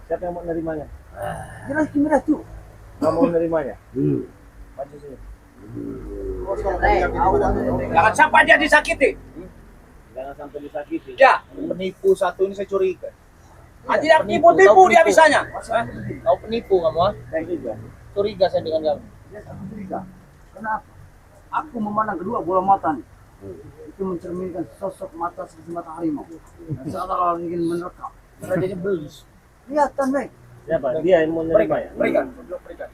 Siapa yang mau menerimanya? Jelas gimana tuh? Kamu mau menerimanya? Maju sini. Jangan sampai dia disakiti. Jangan sampai disakiti. Ya, Penipu satu ini saya curiga. tidak tipu-tipu dia bisanya. Kau penipu kamu, ah? Saya juga. Curiga saya dengan kamu. Jelas aku curiga. Kenapa? Aku memandang kedua bola mata nih. Itu mencerminkan sosok mata seperti mata harimau. Dan seolah-olah ingin menerkam. Rajanya belis. Kelihatan, Mek. Siapa? Dia yang mau menerimanya? Berikan, berikan.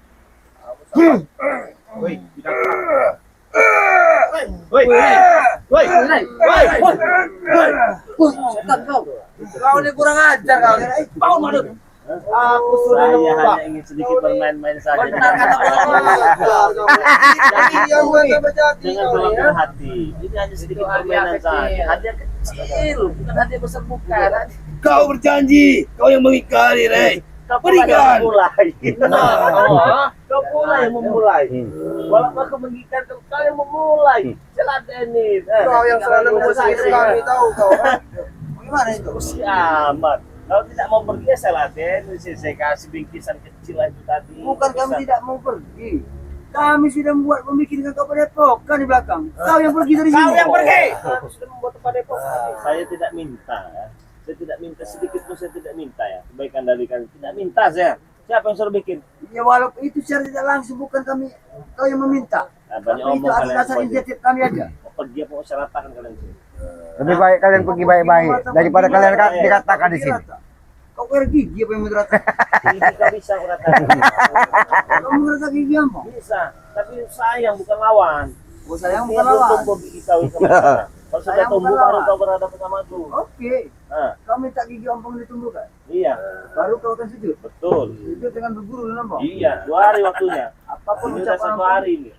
Woi, tidak. Woi. Woi. Setan kau. Kau ini kurang ajar kau. Bangun Madut. Aku sudah Saya lupa. hanya ingin sedikit bermain-main saja. Benar kata Yang mana berjati Jangan kau berlapis ya? hati. Ini hanya sedikit permainan saja. Hadiah kecil, bukan hadiah besar bukan. Kau berjanji, kau yang mengingkari, Rey. Kau Berikan. mulai. Kau Nah, mulai yang memulai. Walaupun aku mengikat, kau yang memulai. Seladenin. Kau yang selalu mengusir kami tahu kau. Gimana itu? Usia amat. Kalau tidak mau pergi ya seladen. Saya kasih bingkisan kecil aja tadi. Bukan kami Bisa. tidak mau pergi. Kami sudah membuat pemikiran kau pada epokan di belakang. Kau yang pergi dari sini. Kau yang pergi. Aku sudah membuat tempat depok. Saya tidak minta. Ya. Saya tidak minta sedikit pun saya tidak minta ya. Kebaikan dari kalian tidak minta saya. Siapa yang suruh bikin? Ya walaupun itu secara tidak langsung bukan kami kau yang meminta. Nah, banyak Tapi itu omong atas kalian dasar semua. inisiatif kami aja. Mau pergi apa mau saya ratakan kalian sini. Lebih baik kalian pergi baik-baik daripada kalian dikatakan di sini. Kau kira gigi apa yang menurut Ini kau bisa aku ratakan. Kau menurut gigi apa? Bisa. Tapi sayang bukan lawan. Oh sayang Ini bukan belum lawan. tumbuh gigi kau itu. Kalau sudah Sayang tumbuh bukan baru lawan. kau berhadapan sama aku. Oke. Nah, Kau minta gigi ompong ditumbuhkan. iya, Baru kau akan sujud. betul. Itu dengan berguru dengan ompong. Iya, 2 hari waktunya. Apapun Ini udah ucapan 1 ompong, hari ini.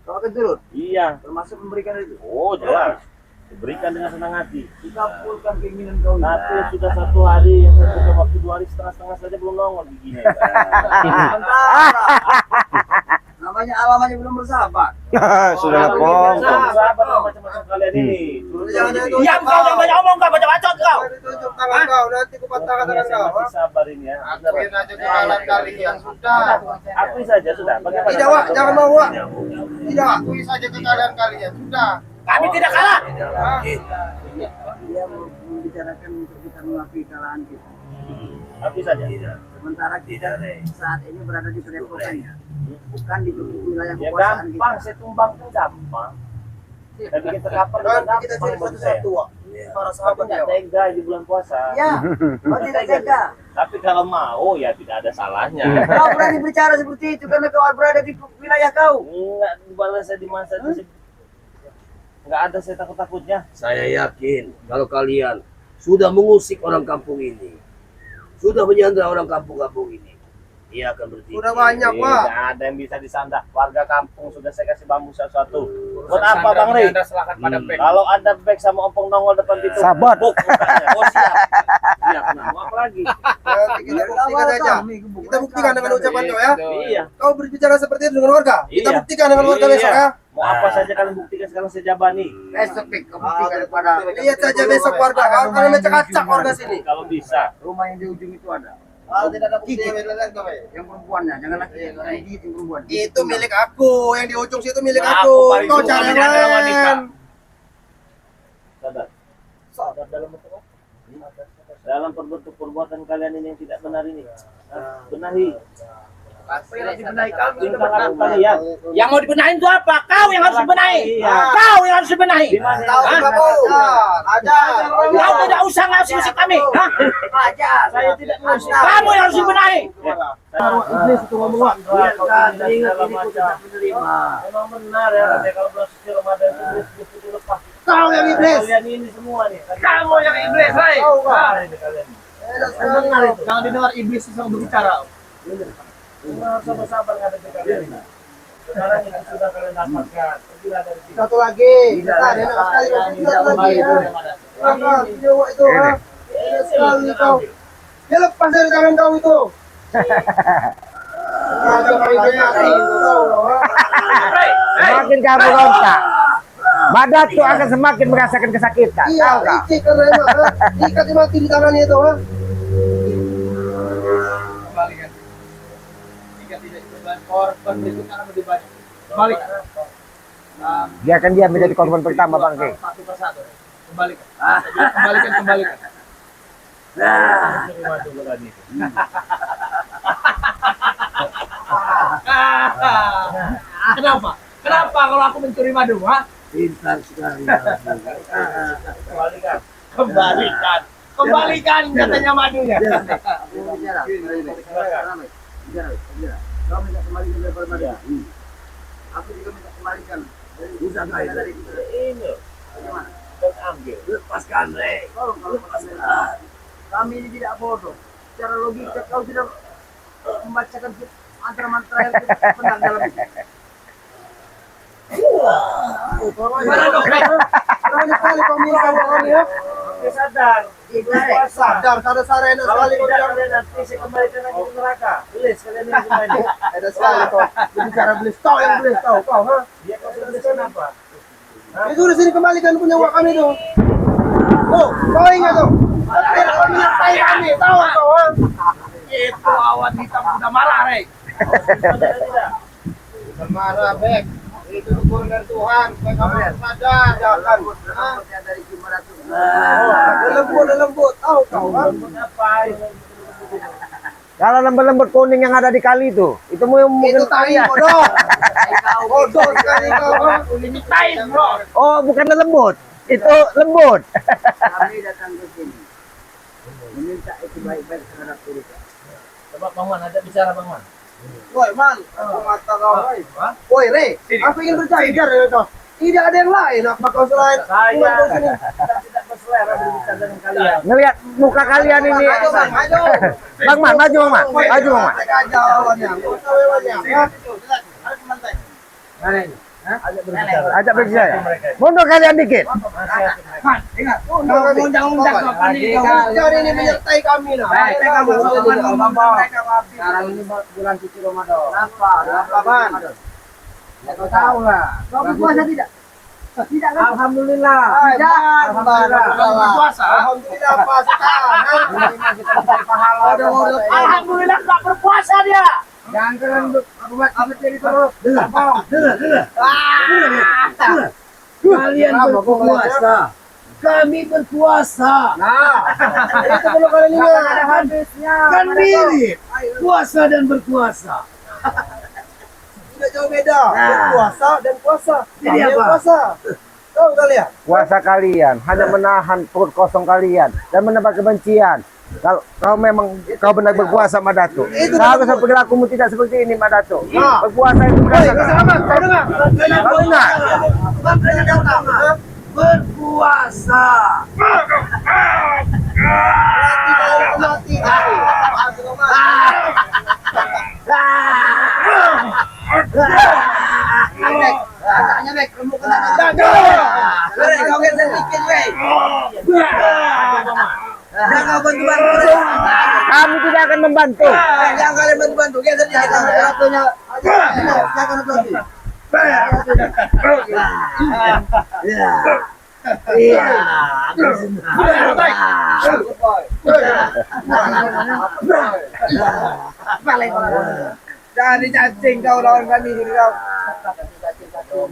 kau akan turun. Iya. Termasuk memberikan itu. Oh, jelas. Diberikan dengan senang hati. Dikabulkan keinginan kau ini. Tapi sudah 1 hari, yang satu ke waktu 2 hari setengah saja belum nongol giginya. Sementara. Namanya alam aja belum bersahabat. Sudah pom. Sahabat macam-macam kalian ini. Jangan Diam kau, jangan banyak omong kau, baca bacot kau. Tunjuk tangan kau, nanti ku patahkan tangan kau. Masih sabar ini ya. Akuin aja kesalahan kalian sudah. Akui saja sudah. Bagaimana? Tidak Wak, jangan mau Wak. Tidak, akui saja kesalahan kalian sudah. Kami tidak kalah. Dia membicarakan untuk kita mengakui kesalahan kita. Akui saja. Sementara kita saat ini berada di padepokannya, bukan di wilayah Ya kekuasaan gampang, kita. saya tumbang kan gampang. Tapi kita kapal Kan gampang kita cari bagi saya. satu-satu Wak. Para Tapi sahabat nggak ya. Wak. tega di bulan puasa. Ya, kau tidak tega. Tapi kalau mau ya tidak ada salahnya. Kau berani bicara seperti itu karena kau berada di wilayah kau. Enggak dibalas saya di masa itu. Enggak ada saya takut-takutnya. Saya yakin kalau kalian sudah mengusik orang kampung ini, sudah menyandra orang kampung-kampung ini, dia akan berpikir. Udah banyak Wak. Tidak ada yang bisa disandra. Warga kampung sudah saya kasih bambu satu-satu. Buat apa Bang Rey? Kalau ada bek sama ompong nongol depan pintu. Sabar. buk mukanya. Oh siap. Siap. Nah, mau apa lagi? Nanti kita buktikan saja. Kita buktikan dengan ucapan kau ya. Iya. Kau berbicara seperti itu dengan warga. Kita Iya. buktikan dengan warga besok ya. Mau apa saja kalian buktikan sekarang saya jabani. Besok Pik, kau buktikan kepada Lihat saja besok warga. Kalian mencak-acak warga sini. Kalau bisa. rumah yang di ujung itu ada. Kalau tidak ada bukti Gigit. kau. Yang perempuannya, jangan laki yang gigit yang perempuan. Itu milik aku, yang di ujung situ milik Aku aku. paling Kau suka cari yang menyandra wanita. lain. Sadar. Sadar dalam bentuk apa? Dalam bentuk perbuatan kalian ini yang tidak benar ini. Benahi. Bintang aku kalian. Yang mau dibenahin itu apa? Kau yang harus dibenahi. Iya. Kau yang harus dibenahi. Di mana? Tahu kamu? Ada. Kau tidak usah ngasih kami. Hah? Ajar. Saya tidak mau. Kamu yang harus dibenahi. Iblis itu ngomong Wak. Biarkan ingat ini ku tidak menerima. Memang benar ya katanya kalau bulan suci Ramadan itu iblis itu dilepas. Kau yang iblis. Kalian ini semua nih. Kamu yang iblis, hai. Kau Wak. Benar ini kalian. Benar itu. Jangan didengar iblis yang berbicara. Semua harus sabar-sabar ngadepi kalian ini. Sekarang itu sudah kalian dapatkan. Pergilah dari sini. Satu lagi. Kita ada enak sekali. Satu lagi ya. Maka video itu ha. Enak sekali kau. Dia lepas dari tangan kau itu. Ada peringatan itu kau. Semakin kamu rontak, badan tuh akan semakin merasakan kesakitan. Iya, Tahu nggak? licik karena emak ha. Ikat mati di tangannya itu ha. korban berikutnya akan lebih banyak. Kembalikan. Biarkan dia menjadi korban pertama Bang Ki. Satu persatu. Kembalikan. Kembalikan. Terima dulu tadi. Kenapa? Kenapa kalau aku mencuri madu, ha? Pintar sekali. Kembalikan. Kembalikan katanya madunya. Bicara. Kau minta kembalikan daripada madu. Aku juga minta kembalikan. Usaha kaya Dari Ini bagaimana? terus ambil. lepaskan Rey. Tolong kalau kami ini tidak bodoh. Secara logika kau tidak membacakan mantra-mantra yang benar dalam itu. Gimana dong, Rey? Berani kali kau minta orang ya. Sadar. Sadar enak Kalau sekali kau tidak bilang. kalian nanti saya kembalikan lagi ke neraka. Belis kalian ini gimana? Ada sekali kau. Bicara belis kau yang belis kau ha. Dia kau sudah belis kenapa? Itu di sini kembalikan punya uang kami tuh. Tuh, kau ingat tuh. Tidak kau menyertai kami, tahu kau ha. Itu awan hitam udah marah, Rey. Tidak. Marah Bek. Itu teguran dari Tuhan. Supaya kamu sadar, jangan. Dari Jumat itu. Ada lembut, tahu kau ha. Apa? Kalau lembut-lembut kuning yang ada di kali itu Itu tai bodoh. Bodoh sekali kau ha. Limitain, bro. Oh, bukan lembut. Itu lembut. Kami datang ke sini meminta itu baik-baik terhadap diri kau. Coba Bang Wan, ada bicara Bang Wan. Woi man, aku mata kau. Woi Re, aku ingin berjanji dari kau. Tidak ada yang lain apa kau selain Saya Tuhan kau sini. tidak berselera berbicara dengan kalian. Ngelihat muka kalian ini. Ayo bang, ayo. Bang Man, maju Bang Man. Maju Bang Man. Mereka aja lawannya. Kau tahu lawannya. Ha? Mana ini? Ajak berbicara. Ajak berbicara. Mundur kalian dikit. Man, ingat. Undang-undang kau pandai kau. Cari ini menyertai kami nah. Mereka masuk ke sekarang ini bulan suci Ramadan. Kenapa man? Ya kau tahu lah. Kau berpuasa tidak? Tidak kan? Alhamdulillah. Tidak. Alhamdulillah. Berpuasa. Alhamdulillah pasukan. Kita mencari pahala. Alhamdulillah nggak berpuasa dia. Jangan kalian buat materi terus. Kalian berpuasa. Kami berpuasa. Nah, Itu perlu kalian ingat. ada habisnya. Kan mirip. Puasa dan berpuasa. Tidak jauh beda. Berpuasa dan puasa. Jadi Kami yang apa? puasa. Tahu kalian? Puasa kalian hanya menahan perut kosong kalian dan menambah kebencian. Kalau kau memang kau benar berpuasa Madatu, seharusnya perilakumu tidak seperti ini Madatu. Berpuasa itu merasakan. Kau dengar? Kau dengar? Makanya datang. Ha? Berpuasa. Mati. Tanya Bek, kamu kena kau kan sedikit Bek. Jangan kau bantu-bantu. Kami tidak akan membantu. Jangan kalian bantu-bantu. Kita sedikit waktunya. Jangan bantu. Iya. Jangan dicacing kau lawan kami jadi kau.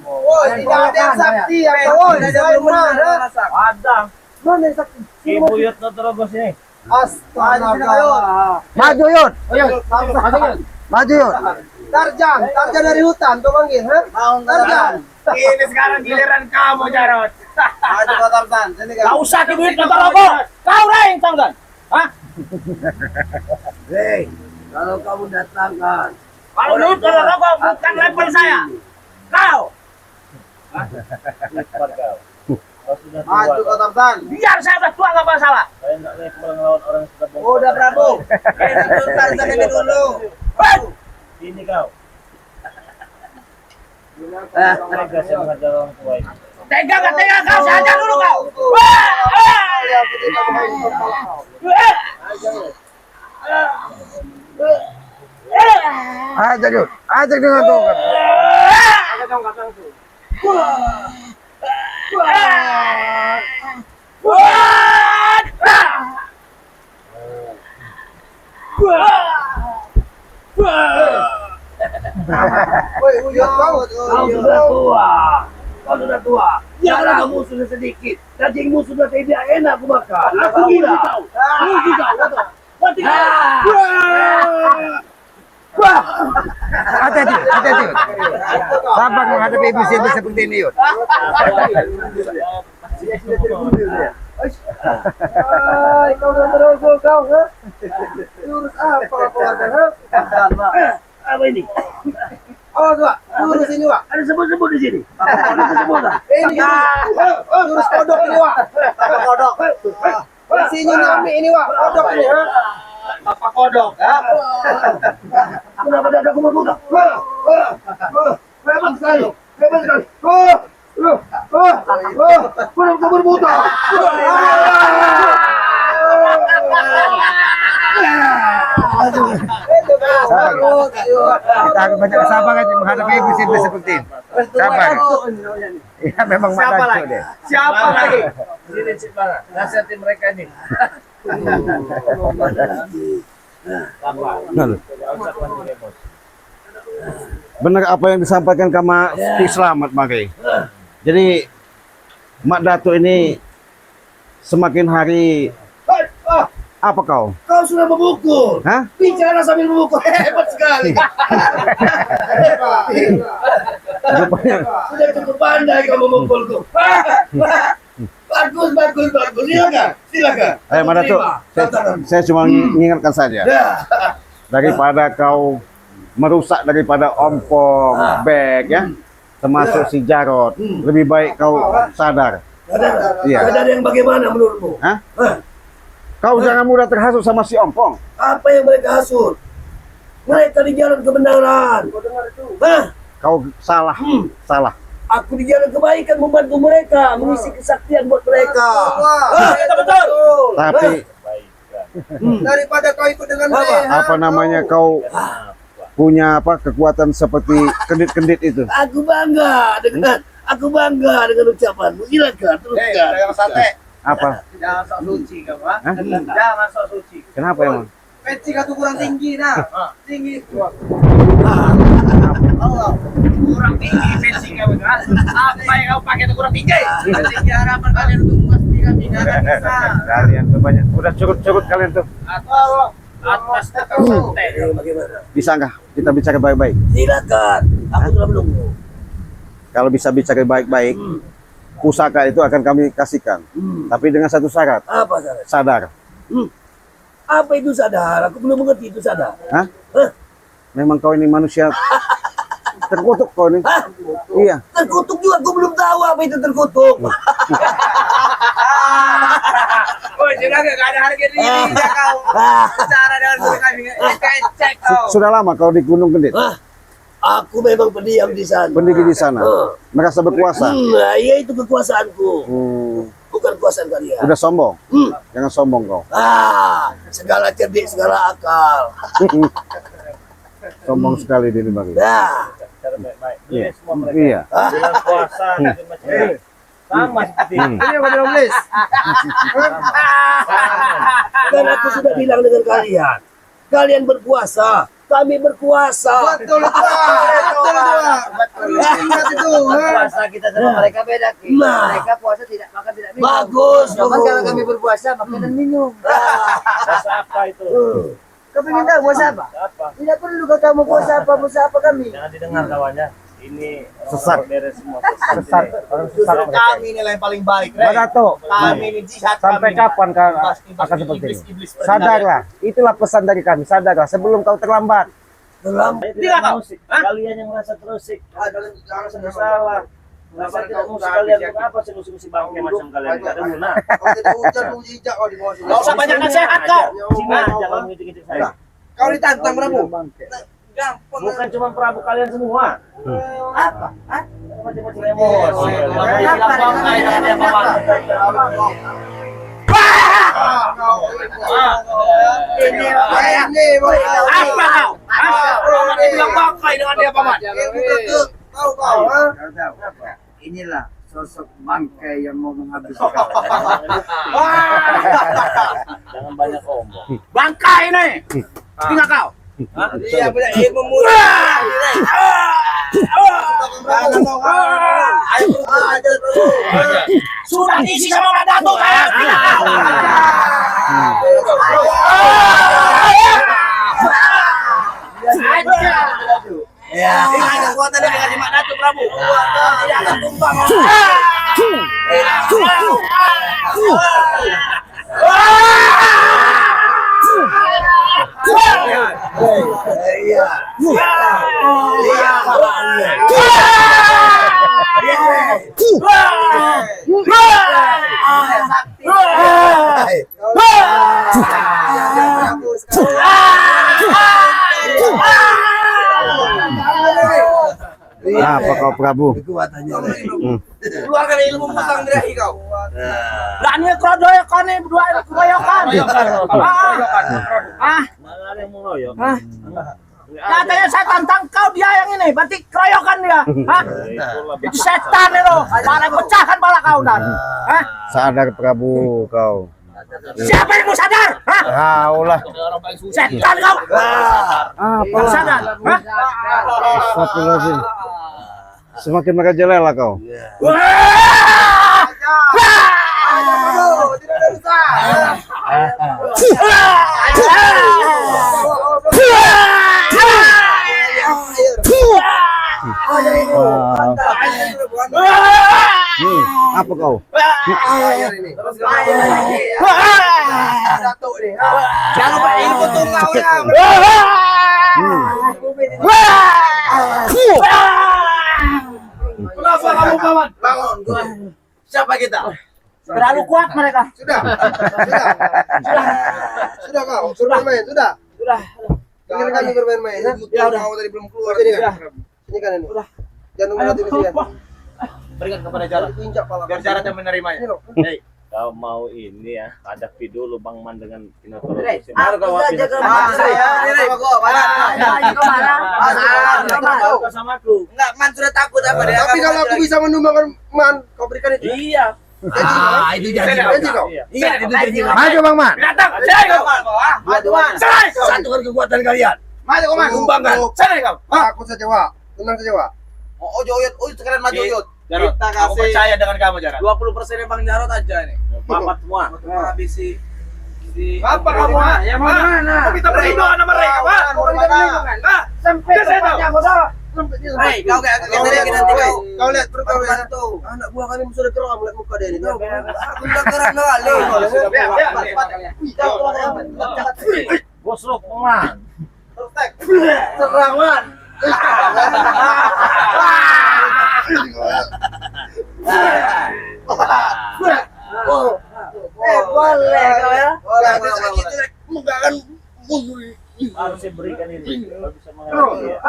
Woi, tidak ada yang sakti ya kau. Selain mana? Ada. Mana yang sakti? Ibu Yut Notorobos ini. Astaga. Maju Yud, Ayo, maju Yud. Tarjan dari hutan tuh manggil, ha? Tarjan. Ini sekarang giliran kamu, Jarot. Maju kau Tarzan. Sini Gak kau. usah ke duit Notorobos. Kau Rey, Tarzan. Hah? Hei, kalau kamu datangkan Kalau duit Notorobos bukan level saya. Kau. Cepat kau. Kau sudah tua. Maju kau Tarzan. Biar saya udah tua gak masalah. Saya nggak level ngelawan orang yang sudah bongkar. Udah Prabu. Kita Tarzan ini dulu. Ini kau. Tega saya mengajar orang tua ini. Tega gak tega kau, saya ajar dulu kau. Aja Yud, aja dengan tuh. Woi, uyut kau. Kau sudah tua. Kau sudah tua. Jangan kamu sudah sedikit. Dagingmu sudah tidak enak aku makan. Aku gila. Rugi kau. Mati kau. Hati-hati, hati-hati. Sabar menghadapi ibu-ibu seperti ini, Yud. Hai, kau udah terogol kau, ha? Urus apa keluarga, ha? Apa ini? Oh, tuh, urus ini, Wak. Ada sebut-sebut di sini. Ada sebut tak? Ini urus kodok ini, Wak. Kodok. Isinya nyamik ini, Wak. Kodok ini, ha? Apa kodok, ha? Kenapa ada aku berbuka? Hebat sekali. Hebat sekali. Kenapa kau berbuta? Kita harus banyak kesabaran menghadapi ibu-ibu seperti ini. Sabar. Ya memang mak datuk deh. Siapa lagi? Sini Cik Bang, nasihati mereka ini. Benar apa yang disampaikan Kama Selamat Mari. Jadi mak datuk ini semakin hari apa kau? Kau sudah memukul. Hah? Bicara sambil memukul. Hebat sekali. Rupanya Sudah cukup pandai kau memukulku. Bagus, bagus, bagus. Silakan, silakan. Mak datuk, saya cuma mengingatkan saja. Ya. Daripada kau merusak daripada ompong, bag ya, termasuk si Jarot, lebih baik kau sadar. Iya. Sadar yang bagaimana menurutmu? Hah? Kau jangan mudah terhasut sama si ompong. Apa yang mereka hasut? Mereka di jalan kebenaran. Hah? Kau salah, salah. Aku di jalan kebaikan membantu mereka, mengisi kesaktian buat mereka. Betul. Tapi Daripada kau ikut dengan apa namanya kau punya apa kekuatan seperti kendit-kendit itu? Aku bangga dengan ucapanmu. Silakan teruskan. Yang sate. Apa? Jangan sok suci kamu, ha? Hah? Jangan sok suci. Kenapa emang? Peci kau kurang tinggi nah. Tinggi. Allah. Kurang tinggi peci kamu, ha? Apa yang kau pakai itu kurang tinggi? Tinggi harapan kalian untuk pasti kami enggak bisa. Kalian tuh banyak. Udah curut-curut kalian tuh. Atas kau santai. Bagaimana? Bisa nggak kita bicara baik-baik? Silakan. Aku telah menunggu. Kalau bisa bicara baik-baik, pusaka itu akan kami kasihkan. Tapi dengan satu syarat, Apa syarat? sadar. Apa itu sadar? Aku belum mengerti itu sadar. Hah? Hah? Memang kau ini manusia terkutuk kau ini. Hah? Iya. Terkutuk juga, aku belum tahu apa itu terkutuk. Oh, jangan enggak ada harga diri kau. Bicara dengan kami. Cek kau. Sudah lama kau di Gunung Kendit, Hah? Aku memang pendiam di sana. pendiri di sana, merasa berkuasa. Nah, iya itu kekuasaanku. Bukan kekuasaan kalian. Udah sombong, jangan sombong kau. Segala cerdik, segala akal. Sombong sekali diri bagi. Nah, Cara baik-baik. Iya. Ini semua mereka. Iya. Bilang puasa, bikin macam ini. Sama seperti ini. Ini yang belum list. dan aku sudah bilang dengan kalian. Kalian berkuasa, kami berkuasa. Betul itu. Betul itu. Betul itu. Puasa kita sama mereka beda, Ki. Nah. Mereka puasa tidak makan tidak minum. Bagus, Cuman Guru. kalau kami berpuasa makan dan minum. Puasa apa itu? Kau pengen tahu puasa apa? Apa? Tidak perlu kau tahu mau puasa apa kami. Jangan didengar kawannya. Ini Sesat. beres semua. Sesat, orang sesat mereka. Kami nilai paling baik. Mak Datuk, Kami ini jihad sampai kami. kapan kau akan seperti ini? Sadarlah, itulah pesan dari kami. Sadarlah sebelum kau terlambat. Terlambat. Saya tidak musik. Kalian yang merasa terusik. Jangan salah. Saya tidak musik kalian untuk apa sih musik-musik bangke macam kalian? Tidak ada guna. Nggak usah banyak nasihat kau. Sini jangan mengejek-ejek saya. Kau ditantang Prabu. Bukan cuma Prabu kalian semua. Apa? Macam-macam emosi. Ini apa kau? Bilang bangkai dengan dia paman. Kau kau. Inilah sosok bangkai yang mau menghabiskan. Jangan banyak omong. Bangkai ini. Tinggal kau. Iya punya ilmu muda. Sudah diisi sama Pak Datuk. Ya, ini kekuatan yang dikasih Mak Datuk Prabu. Tidak akan tumbang. Apa kau Prabu? Keluarkan ilmu musang birahi kau. Lah ini keroyokan nih berdua keroyokan. Mana ada yang mau ngoyok? Katanya saya tantang kau dia yang ini, berarti keroyokan dia. Hah? Itu setan itu. Malah pecahkan pala kau dan. Hah? Sadar Prabu kau. Siapa yang mau sadar? Hah? Kaulah. Setan kau. Apa? Kau sadar? Hah? Astagfirullahaladzim. Semakin merajalela kau. Apa kau? Jangan lupa ilmu tunggalnya. Kenapa kamu kawan? Bangun. Siapa kita? Terlalu kuat mereka. Sudah kau. Sudah bermain. Sudah. Jangan kami bermain-main. Ya udah. Kau tadi belum keluar. Sini kan. Sini kan ini. Jangan nunggu di sini. Berikan kepada Jarat. Injak pala. Biar Jarat yang menerimanya. Hei, kau mau ini ya, hadapi dulu Bang Man dengan Kinotoro. Aku saja ke Ini kau. Kau sama aku. Enggak, Man sudah takut apa dia? Tapi kalau aku bisa menumbangkan Man, kau berikan itu. Iya. Itu janji. Janji kau. Iya, itu janji. Maju Bang Man. Datang, saya kau. Maju Man. Satukan kekuatan kalian. Maju kau Man. Tumbangkan. Sana kau. Aku saja Wak. Tenang saja Wak. Oh, Joyot. Oh, sekarang maju Joyot. Jarot, aku percaya dengan kamu Jarot. 20% Bang Jarot aja nih. Papat semua. Habis si Apa kamu? Ya mau mana? Kau minta perlindungan sama mereka, Pak. Sampai tempatnya bodoh. Hei, kau kayak tadi nanti kau. Kau lihat perut kau ya. Anak buah kami sudah keram lihat muka dia ini. Aku udah keram kali. Bosrok Man. Serangan. Boleh kau ya. Boleh. Muka kan Harus saya berikan ini. Kalau bisa menghadapi dia.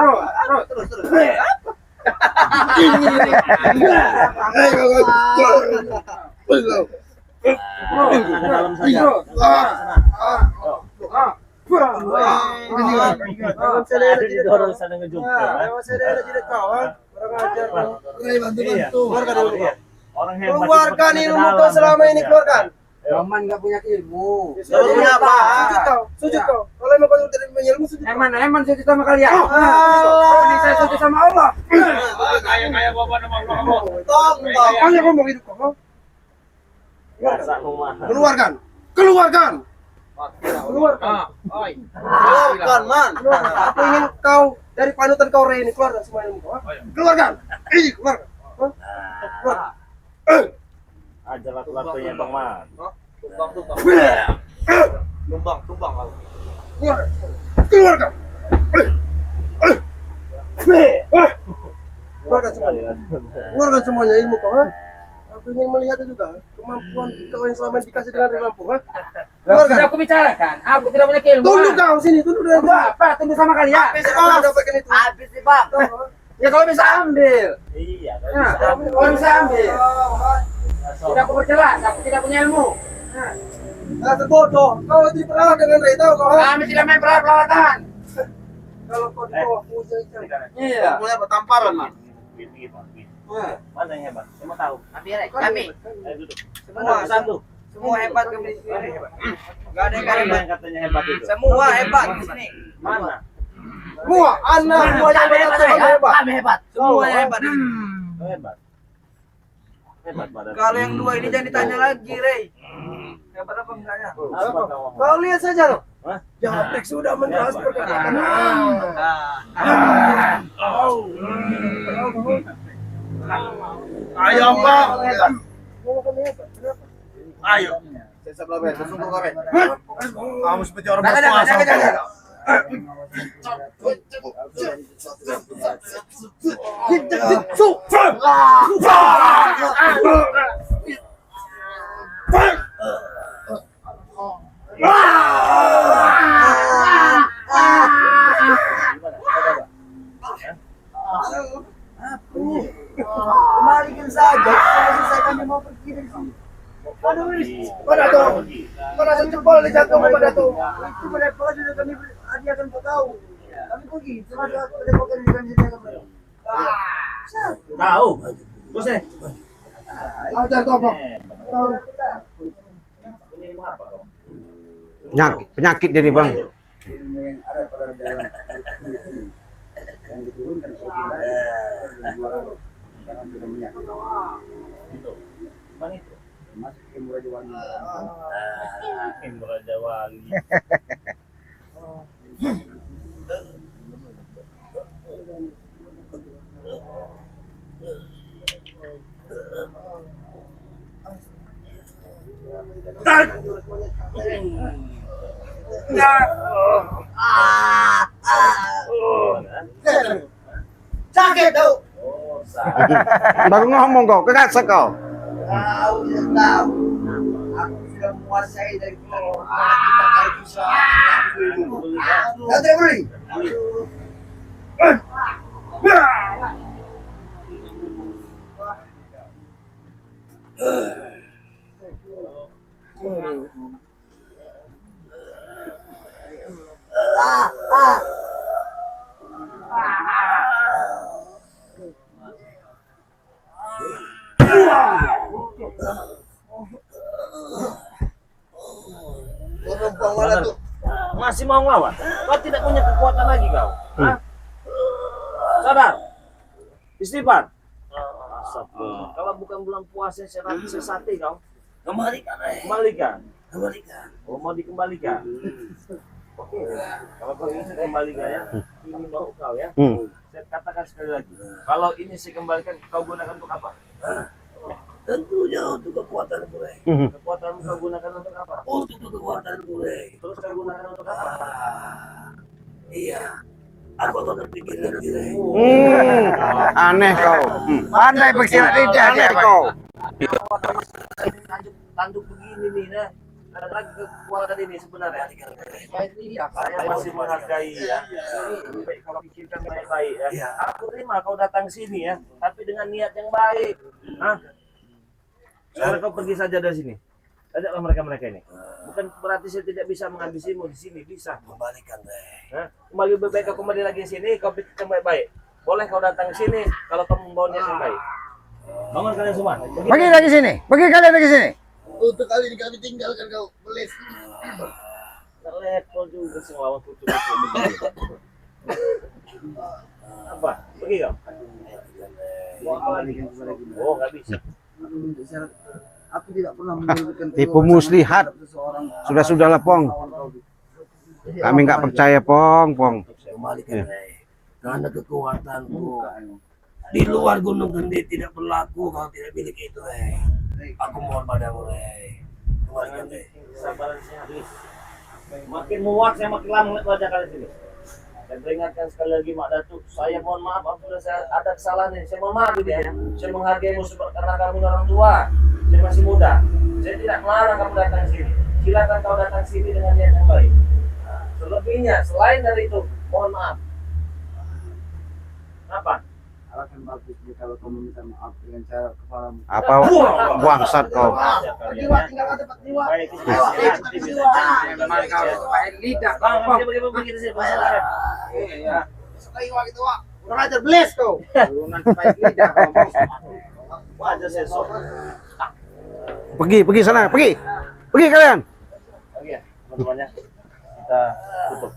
terus. Tenaga dalam saja. Didorong sana ngejungkir. Orang hebat. Keluarkan ilmu kau selama ini, keluarkan. Roman enggak punya ilmu. Ilmu apa? Sujud kau. Kalau memang kau tidak punya ilmu, sujud. Eman sujud sama kalian. Ini saya sujud sama Allah. Kayak bapak nama Allah. Tong. Hanya ngomong hidup kau. Rasa rumah. Keluarkan. Keluarkan, Man. Aku ingin kau dari panutan kau ini keluarkan semua ilmu kau. Keluarkan. Keluarkan. Ajar laku-lakunya Bang Man. Tumbang kalau. Keluarkan. Keluarkan semuanya ilmu kau. Aku ingin melihat juga kemampuan kau yang selama ini dikasih dengan dari Lampung. Sudah aku bicarakan. Aku tidak punya ilmu. Tunduk kau sini, tunduk dari Apa? Tunduk sama kalian. dapatkan itu. Habis nih, Bang. Ya kalau bisa ambil. Iya, Kalau bisa ambil. Tidak aku berjelas, aku tidak punya ilmu. Nah, terbodoh. Kau diperlawan dengan Ray, tahu kau? Kami tidak main peralatan. Kalau kau di bawah musuh Iya. mulai bertamparan, Man. Mana yang hebat? Saya mau tahu. Kami. Ayo duduk. Semua Satu. Semua hebat kami di sini. Enggak ada yang Mana hebat. yang katanya hebat itu? Semua hebat di sini. Mana? Semua anak semuanya Kami hebat, hebat. kami hebat. Semuanya hebat ini. Hebat. Hebat badan. Kalau yang dua ini jangan ditanya lagi, Rey. Hebat apa enggaknya? Apa kau? Kau lihat saja loh. Hah? Japrik sudah mentransfer ke kanan. Ayo, Pak. Ayo. Saya sebelah ben, sungguh kau ben. Kamu seperti orang berkuasa. Kembalikan saja. Selesai kami mau pergi dari sini. Aduh, pada tuh. Pada tuh jempol di jantung pada tuh. Itu pada pokoknya sudah kami hadiahkan untuk kau. Kami pergi. Cuma ada pokoknya di kami sini kami. Tahu. Bos nih. Ajar kau, Bang. Penyakit jadi bang. Mana itu? Hakim Raja Wali. Sakit tau. Oh, sakit. Baru ngomong kau, kegasak kau. Kau tidak tahu. Aku sudah menguasai dari kita kali bisa. Kau tidak beri. Masih mau ngelawan? Kau tidak punya kekuatan lagi kau. Hah? Sadar. Istighfar. Astagfirullah. Kalau bukan bulan puasa saya sesati kau. Kembalikan, Rey. Kembalikan. Kembalikan. Oh, mau dikembalikan. Oke. Kalau kau ingin saya kembalikan ya, ini mau kau ya. Saya katakan sekali lagi. Kalau ini saya kembalikan, kau gunakan untuk apa? Tentunya untuk kekuatanku, Rey. Kekuatan kau gunakan untuk apa? Untuk kekuatanku, Rey. Terus kau gunakan untuk apa? Iya. Aku akan berpikir lagi, Rey. Aneh kau. Pandai bersilat lidah dia kau. Tanduk begini nih, nah. Ada lagi kekuatan ini sebenarnya. Saya masih menghargai ya. Baik, kalau pikirkan baik-baik ya. Aku terima kau datang sini ya, tapi dengan niat yang baik. Hah? Sekarang kau pergi saja dari sini. Ajaklah mereka ini. Bukan berarti saya tidak bisa menghabisimu di sini, bisa. Kembalikan, Rey. Hah? Kembali lebih baik kau kembali lagi ke sini, kau pikirkan baik-baik. Boleh kau datang ke sini kalau kau membawa niat yang baik. Bangun kalian semua. Pergi lagi sini. Pergi kalian lagi sini. Untuk kali ini kami tinggalkan kau. Belis. Level juga sih ngelawan kutu begini. Apa? Pergi kau? Mau apa lagi? Oh, nggak bisa. Aku tidak pernah memberikan Tipu muslihat. Sudah-sudahlah Pong. Kami nggak percaya Pong. Kembalikan, Rey. Karena kekuatanku di luar Gunung Gede tidak berlaku kalau tidak milik itu, Rey. Aku mohon padamu, Rey. Kembalikan, Rey. Sabaran saya habis. Makin muak saya makin lama melihat wajah kalian sini. Saya peringatkan sekali lagi Mak Datuk, saya mohon maaf apabila saya ada kesalahan ini. Saya mohon maaf gitu ya. Saya menghargaimu karena kamu orang tua. Saya masih muda. Saya tidak melarang kamu datang sini. Silakan kau datang sini dengan niat yang baik. Nah, selebihnya selain dari itu, mohon maaf. Apa? Akan bagus kalau kamu minta maaf dengan cara kepalamu. Apa bangsat kau? Jiwa tinggal ada tempat jiwa. Baik, Lidah. begitu sih masalahnya. Iya. Sekali wah gitu wah. Kurang ajar beles kau. Turunan baik lidah kau mau. Wajar saya sok. Pergi sana. Pergi kalian. Oke, teman-temannya kita tutup.